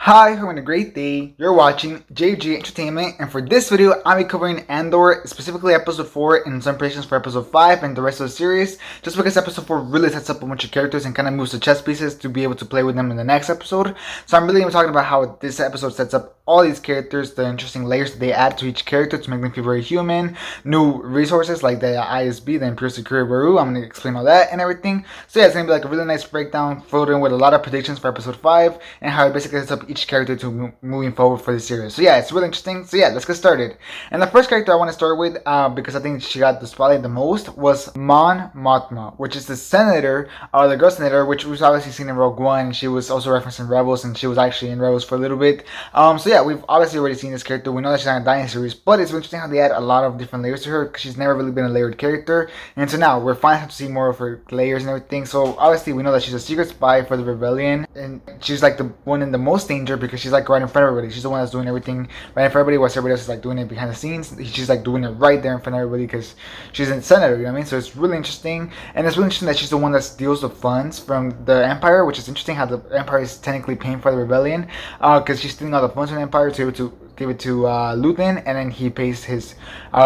Hi, having a great day. You're watching JG Entertainment, and for this video, I'll be covering Andor, specifically episode 4 and some predictions for episode 5 and the rest of the series, just because episode 4 really sets up a bunch of characters and kind of moves the chess pieces to be able to play with them in the next episode. So I'm really going to be talking about how this episode sets up all these characters, the interesting layers that they add to each character to make them feel very human, new resources like the ISB, the Imperial Security Bureau. I'm going to explain all that and everything. So yeah, it's going to be like a really nice breakdown, filled in with a lot of predictions for episode 5 and how it basically sets up each character to moving forward for the series. So yeah, it's really interesting. So yeah, let's get started. And the first character I want to start with, because I think she got the spotlight the most, was Mon Mothma, which is the senator, the girl senator, which was obviously seen in Rogue One. She was also referenced in Rebels, and she was actually in Rebels for a little bit. So yeah, we've obviously already seen this character. We know that she's not gonna die in the series, but it's interesting how they add a lot of different layers to her, because she's never really been a layered character. And so now we're finally to see more of her layers and everything. So obviously we know that she's a secret spy for the rebellion, and she's like the one in the most danger because she's like right in front of everybody. She's the one that's doing everything right in front of everybody, while everybody else is like doing it behind the scenes. She's like doing it right there in front of everybody because she's a senator, you know what I mean? So it's really interesting, and it's really interesting that she's the one that steals the funds from the Empire, which is interesting how the Empire is technically paying for the rebellion, because she's stealing all the funds from the Empire to be able to give it to Luthen, and then he pays his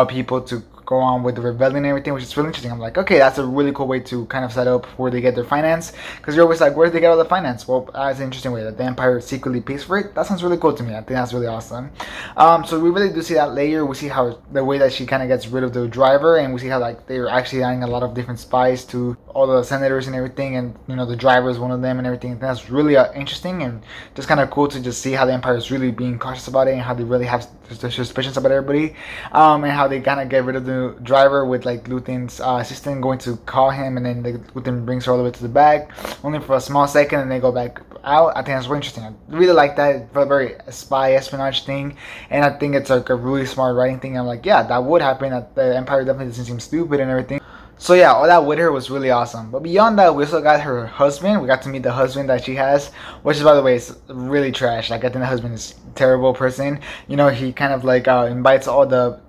people to go on with the rebellion and everything, which is really interesting. I'm like, okay, that's a really cool way to kind of set up where they get their finance, because you're always like, where do they get all the finance? Well, that's an interesting way that the Empire secretly pays for it. That sounds really cool to me. I think that's really awesome. So we really do see that layer. We see how the way that she kind of gets rid of the driver, and we see how like they're actually adding a lot of different spies to all the senators and everything, and you know the driver is one of them and everything. And that's really interesting and just kind of cool to just see how the Empire is really being cautious about it, and how they really have suspicions about everybody, and how they kind of get rid of the driver with like Luthen's assistant going to call him, and then Luthen brings her all the way to the back only for a small second, and they go back out. I think that's really interesting. I really like that. It felt very spy espionage thing, and I think it's like a really smart writing thing. I'm like, yeah, that would happen. That the Empire definitely doesn't seem stupid and everything. So yeah, all that with her was really awesome. But beyond that, we also got her husband. We got to meet the husband that she has, which is, by the way, is really trash. Like, I think the husband is a terrible person. You know, he kind of like invites all the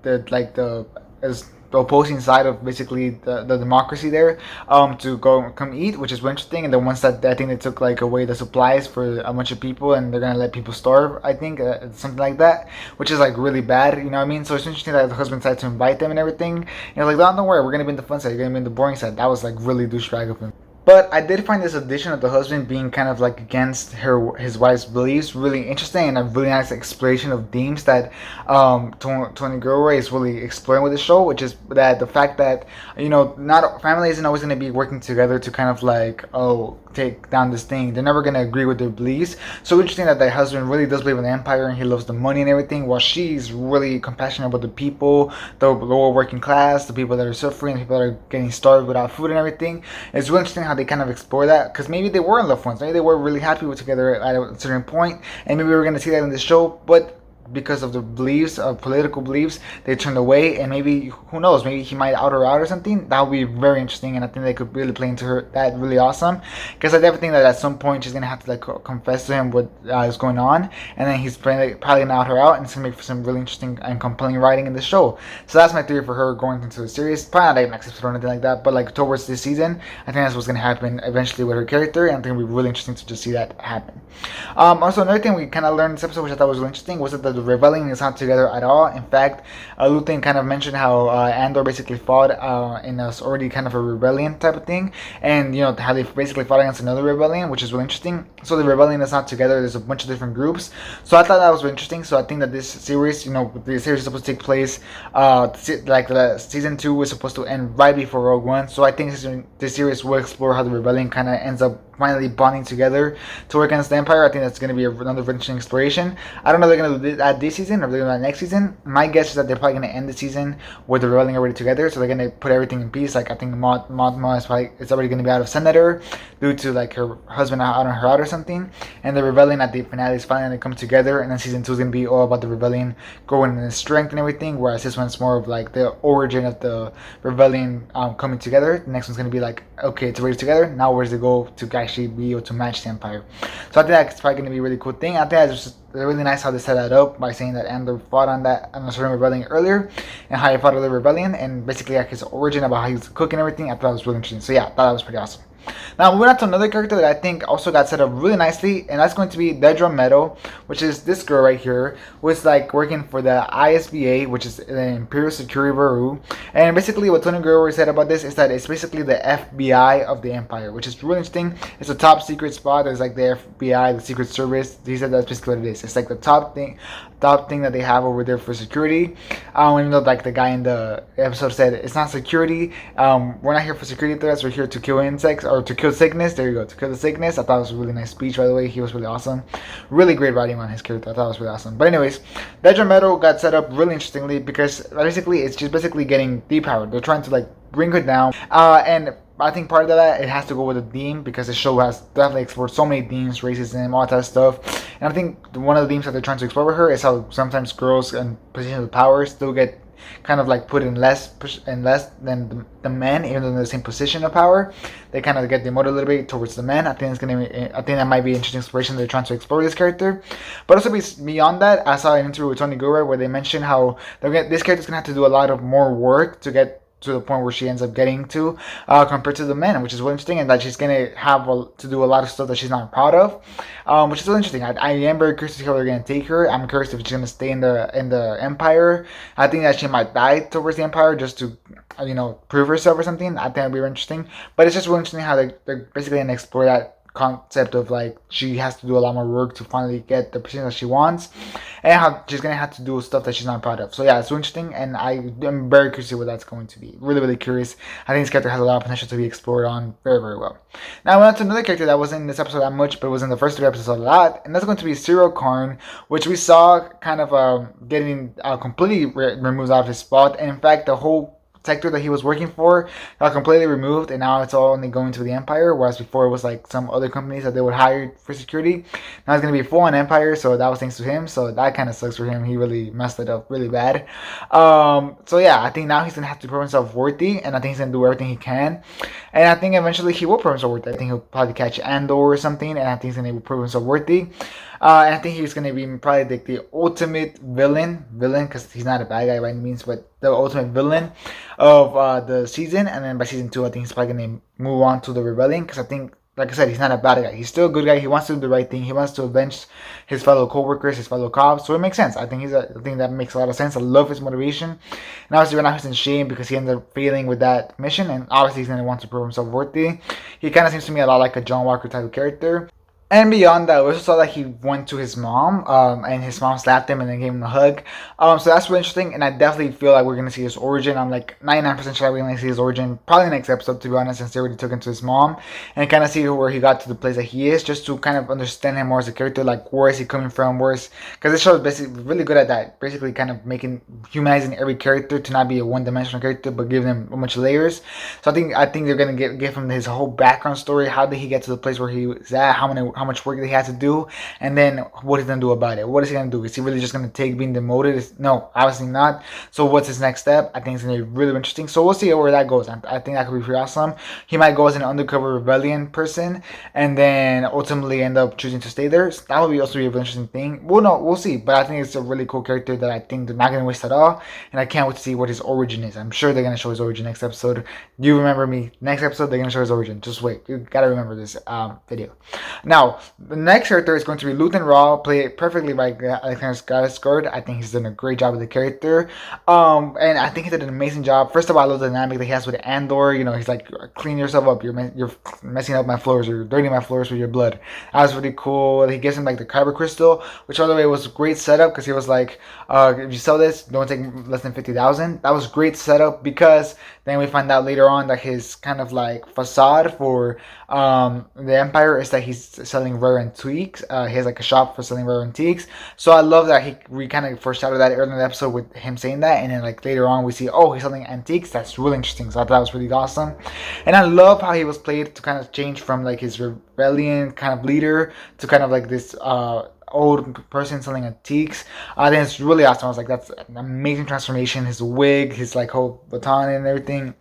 opposing side of basically the democracy there, to come eat, which is interesting. And the ones that I think they took like away the supplies for a bunch of people, and they're gonna let people starve, I think, something like that, which is like really bad, you know what I mean? So it's interesting that the husband decided to invite them and everything. And I was like, don't worry, we're gonna be in the fun side, you're gonna be in the boring side. That was like really douchebag of him. But I did find this addition of the husband being kind of like against his wife's beliefs really interesting, and a really nice exploration of themes that Tony Gilroy is really exploring with the show, which is that the fact that, you know, not family isn't always going to be working together to kind of like, oh, take down this thing. They're never going to agree with their beliefs. So interesting that the husband really does believe in the Empire, and he loves the money and everything, while she's really compassionate about the people, the lower working class, the people that are suffering, the people that are getting starved without food and everything. It's really interesting how they kind of explore that, because maybe they were loved ones, maybe they were really happy with together at a certain point, and maybe we were going to see that in the show, but because of the beliefs, of political beliefs, they turned away. And maybe, who knows, maybe he might out her out or something. That would be very interesting, and I think they could really play into her that really awesome, because I definitely think that at some point she's gonna have to like confess to him what is going on, and then he's probably gonna out her out, and it's gonna make for some really interesting and compelling writing in the show. So that's my theory for her going into the series. Probably not like next episode or anything like that, but like towards this season, I think that's what's gonna happen eventually with her character, and I think it'll be really interesting to just see that happen. Also, another thing we kind of learned in this episode, which I thought was really interesting, was that the rebellion is not together at all. In fact, Luthen kind of mentioned how Andor basically fought in a already kind of a rebellion type of thing, and you know how they basically fought against another rebellion, which is really interesting. So the rebellion is not together. There's a bunch of different groups. So I thought that was really interesting. So I think that this series, you know, the series is supposed to take place, like the season 2 was supposed to end right before Rogue One. So I think this series will explore how the rebellion kind of ends up finally bonding together to work against the Empire. I think that's going to be another interesting exploration. I don't know if they're going to do that this season or if they're going to do that next season. My guess is that they're probably going to end the season with the rebellion already together, so they're going to put everything in peace. Like, I think Mothma is already going to be out of senator due to like her husband out on her out or something, and the rebellion at the finale is finally going to come together, and then season 2 is going to be all about the rebellion growing in its strength and everything, whereas this one's more of like the origin of the rebellion coming together. The next one's going to be like, okay, it's already together, now where's the goal to actually be able to match the Empire. So I think that's probably going to be a really cool thing. I think that's just really nice how they set that up by saying that Andor fought on a certain rebellion earlier, and how he fought on the rebellion, and basically like his origin about how he was cooking and everything. I thought that was really interesting. So yeah, I thought that was pretty awesome. Now moving on to another character that I think also got set up really nicely, and that's going to be Dedra Meero, which is this girl right here, who is like working for the ISBA, which is the Imperial Security Bureau. And basically what Tony Guerrero said about this is that it's basically the FBI of the Empire, which is really interesting. It's a top secret spot. There's like the FBI, the Secret Service. He said that's basically what it is. It's like the top thing that they have over there for security. Even though like the guy in the episode said it's not security. We're not here for security threats. We're here to kill insects or to kill sickness. There you go, to kill the sickness. I thought it was a really nice speech, by the way. He was really awesome. Really great writing on his character. I thought it was really awesome. But anyways, Dedra Meero got set up really interestingly because basically it's just basically getting depowered. They're trying to like bring her down. And I think part of that, it has to go with the theme, because the show has definitely explored so many themes, racism, all that stuff. And I think one of the themes that they're trying to explore with her is how sometimes girls in positions of power still get kind of like put in less than the men, even though in the same position of power. They kind of get demoted a little bit towards the men. I think that might be an interesting inspiration they're trying to explore this character. But also beyond that, I saw an interview with Tony Guerrero where they mentioned how this character's gonna have to do a lot of more work to get to the point where she ends up getting to, compared to the men, which is really interesting, and that she's gonna have to do a lot of stuff that she's not proud of, which is really interesting. I am very curious to see how they're gonna take her. I'm curious if she's gonna stay in the Empire. I think that she might die towards the Empire just to, prove herself or something. I think that'd be really interesting. But it's just really interesting how they're basically gonna explore that concept of like she has to do a lot more work to finally get the position that she wants, and how she's gonna have to do stuff that she's not proud of. So yeah, it's so interesting, and I'm very curious to see what that's going to be. Really, really curious. I think this character has a lot of potential to be explored on very, very well. Now I went on to another character that wasn't in this episode that much, but was in the first 3 episodes a lot, and that's going to be Syril Karn, which we saw kind of getting completely removed out of his spot, and in fact the whole sector that he was working for got completely removed, and now it's all only going to the Empire, whereas before it was like some other companies that they would hire for security. Now it's going to be full on Empire, so that was thanks to him, so that kind of sucks for him. He really messed it up really bad. So yeah, I think now he's going to have to prove himself worthy, and I think he's going to do everything he can, and I think eventually he will prove himself worthy. I think he'll probably catch Andor or something, and I think he's going to prove himself worthy. And I think he's going to be probably like the ultimate villain, because he's not a bad guy by any means, but the ultimate villain of the season. And then by season 2, I think he's probably going to move on to the rebellion, because I think, like I said, he's not a bad guy. He's still a good guy. He wants to do the right thing. He wants to avenge his fellow co-workers, his fellow cops. So it makes sense. I think that makes a lot of sense. I love his motivation. And obviously right now he's in shame because he ended up failing with that mission. And obviously he's going to want to prove himself worthy. He kind of seems to me a lot like a John Walker type of character. And beyond that, we also saw that he went to his mom, and his mom slapped him and then gave him a hug. So that's really interesting, and I definitely feel like we're going to see his origin. I'm like 99% sure we're going to see his origin probably next episode, to be honest, since they already took him to his mom, and kind of see where he got to the place that he is, just to kind of understand him more as a character, like where is he coming from, because this show is basically really good at that, basically kind of humanizing every character to not be a one-dimensional character, but give them a bunch of layers. So I think they're going to give him his whole background story. How did he get to the place where he was at? How much work that he had to do, and then what he's gonna do about it. What is he gonna do? Is he really just gonna take being demoted? No, obviously not. So what's his next step? I think it's gonna be really interesting. So we'll see where that goes. I think that could be pretty awesome. He might go as an undercover rebellion person, and then ultimately end up choosing to stay there. So that would also be a really interesting thing. Well, no, we'll see. But I think it's a really cool character that I think they're not gonna waste at all, and I can't wait to see what his origin is. I'm sure they're gonna show his origin next episode. You remember me? Next episode they're gonna show his origin. Just wait. You gotta remember this video. Now, the next character is going to be Luthen Rael, played perfectly by Alexander Skarsgård. I think he's done a great job with the character, and I think he did an amazing job. First of all, I love the dynamic that he has with Andor. He's like, clean yourself up. You're messing up my floors, or you're dirtying my floors with your blood. That was really cool. He gives him like the kyber crystal, which by the way was a great setup, because he was like, if you sell this, don't take less than 50,000. That was great setup, because then we find out later on that his kind of like facade for the Empire is that he's selling rare antiques. He has like a shop for selling rare antiques. So I love that we kind of foreshadowed that earlier in the episode with him saying that, and then like later on we see, he's selling antiques. That's really interesting. So I thought that was really awesome, and I love how he was played to kind of change from like his rebellion kind of leader to kind of like this old person selling antiques. I think it's really awesome. I was like, that's an amazing transformation. His wig, his like whole baton and everything.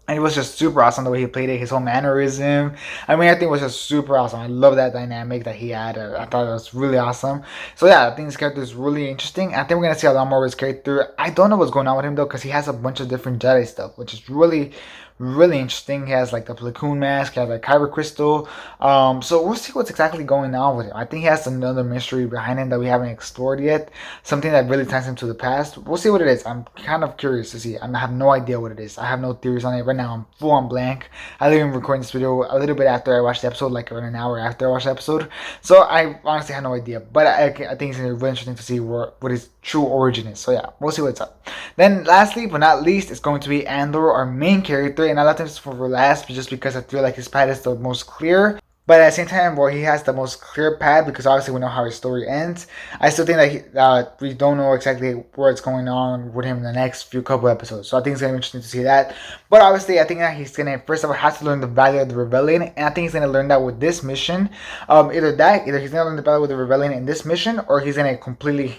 And it was just super awesome the way he played it, his whole mannerism. I think it was just super awesome. I love that dynamic that he had. I thought it was really awesome. So yeah, I think this character is really interesting. I think we're going to see a lot more of his character. I don't know what's going on with him though, because he has a bunch of different Jedi stuff, which is really, really interesting. He has like the Platoon mask, he has like Kyber Crystal. So we'll see what's exactly going on with him. I think he has another mystery behind him that we haven't explored yet. Something that really ties him to the past. We'll see what it is. I'm kind of curious to see. I have no idea what it is. I have no theories on it right now. I'm full on blank. I didn't even record this video a little bit after I watched the episode, like around an hour after I watched the episode. So I honestly have no idea. But I think it's gonna be really interesting to see what his true origin is. So yeah, we'll see what's up. Then lastly but not least, it's going to be Andor, our main character, and I left this for last just because I feel like his path is the most clear. But at the same time, well, he has the most clear path because obviously we know how his story ends. I still think that we don't know exactly what's going on with him in the next few couple episodes. So I think it's going to be interesting to see that. But obviously, I think that he's going to, first of all, have to learn the value of the rebellion. And I think he's going to learn that with this mission. Either he's going to learn the value of the rebellion in this mission, or he's going to completely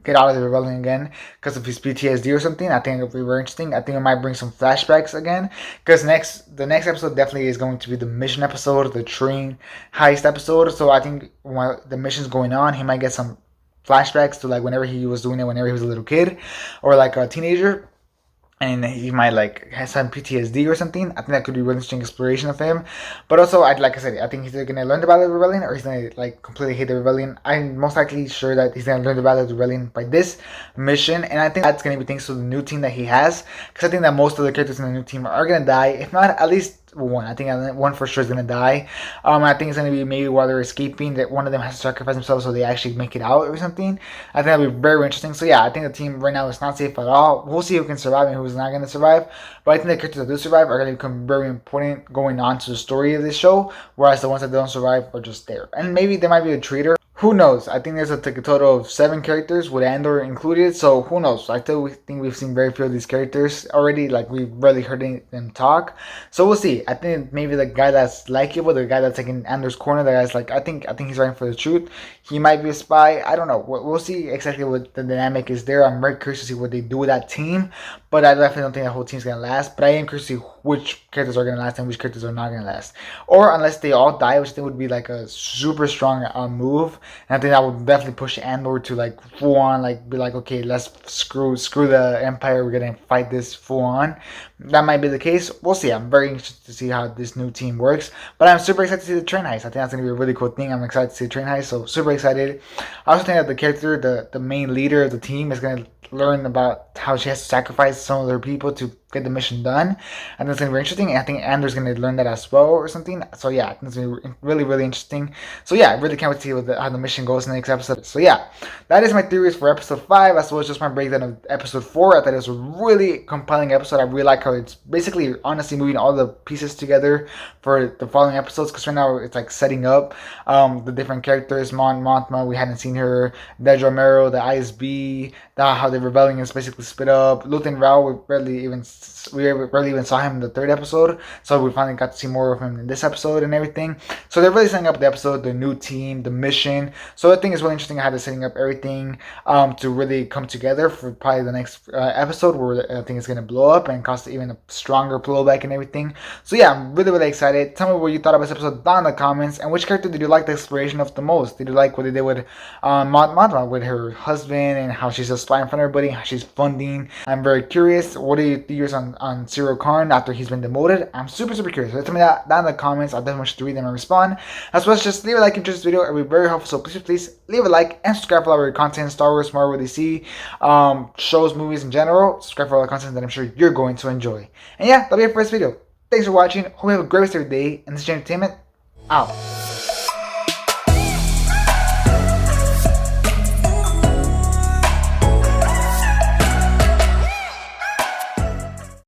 get out of the rebellion again because of his PTSD or something. I think it'll be very interesting. I think it might bring some flashbacks again because the next episode definitely is going to be the mission episode, the train heist episode. So I think while the mission's going on, he might get some flashbacks to like whenever he was doing it, whenever he was a little kid or like a teenager. And he might like have some PTSD or something. I think that could be really interesting exploration of him. But also, like I said, I think he's either gonna learn about the rebellion or he's gonna like completely hate the rebellion. I'm most likely sure that he's gonna learn about the rebellion by this mission, and I think that's gonna be thanks to the new team that he has. Because I think that most of the characters in the new team are gonna die, if not at least one. I think one for sure is gonna die. I think it's gonna be maybe while they're escaping that one of them has to sacrifice themselves so they actually make it out or something. I think that'll be very interesting. So yeah, I think the team right now is not safe at all. We'll see who can survive and who's not gonna survive. But I think the characters that do survive are gonna become very important going on to the story of this show. Whereas the ones that don't survive are just there. And maybe there might be a traitor. Who knows? I think there's a total of 7 characters with Andor included, so who knows? I still think we've seen very few of these characters already, like we've barely heard them talk. So we'll see. I think maybe the guy that's likable, the guy that's like in Andor's corner, the guy's like, I think he's fighting for the truth. He might be a spy. I don't know. We'll see exactly what the dynamic is there. I'm very curious to see what they do with that team, but I definitely don't think that whole team's gonna last. But I am curious to see which characters are gonna last and which characters are not gonna last, or unless they all die, which I think would be like a super strong move. And I think that would definitely push Andor to like full on, like be like, okay, let's screw the Empire. We're gonna fight this full on. That might be the case. We'll see. I'm very interested to see how this new team works. But I'm super excited to see the train heist. I think that's gonna be a really cool thing. I'm excited to see the train heist. So super excited. I also think that the character, the main leader of the team, is gonna learn about how she has to sacrifice some of her people to get the mission done, and that's gonna be very interesting. And I think Andor's gonna learn that as well or something. So yeah, I think it's gonna be really, really interesting. So yeah, I really can't wait to see how the mission goes in the next episode. So yeah, that is my theories for episode 5, as well as just my breakdown of episode 4. I thought it was a really compelling episode. I really like how it's basically honestly moving all the pieces together for the following episodes, because right now it's like setting up the different characters. Mon Mothma, we hadn't seen her. Dedra Meero, the ISB, how the rebellion is basically split up. Luthen Rael, we barely even saw him in the 3rd episode, so we finally got to see more of him in this episode and everything. So they're really setting up the episode, the new team, the mission. So I think it's really interesting how they're setting up everything to really come together for probably the next episode, where I think it's going to blow up and cause even a stronger blowback and everything. So yeah, I'm really, really excited. Tell me what you thought about this episode down in the comments, and which character did you like the exploration of the most? Did you like what they did with Mon Mothma, with her husband, and how she's a spy in front of everybody, how she's funding? I'm very curious. What are your theories on Syril Karn after he's been demoted? I'm super, super curious. So tell me that down in the comments. I'll definitely want to read them and respond. As well as just leave a like, enjoy this video. It would be very helpful. So please leave a like and subscribe for all our content, Star Wars, Marvel, DC, shows, movies in general. Subscribe for all the content that I'm sure you're going to enjoy. And yeah, that'll be it for this video. Thanks for watching. Hope you have a great rest of your day. And this is Entertainment out.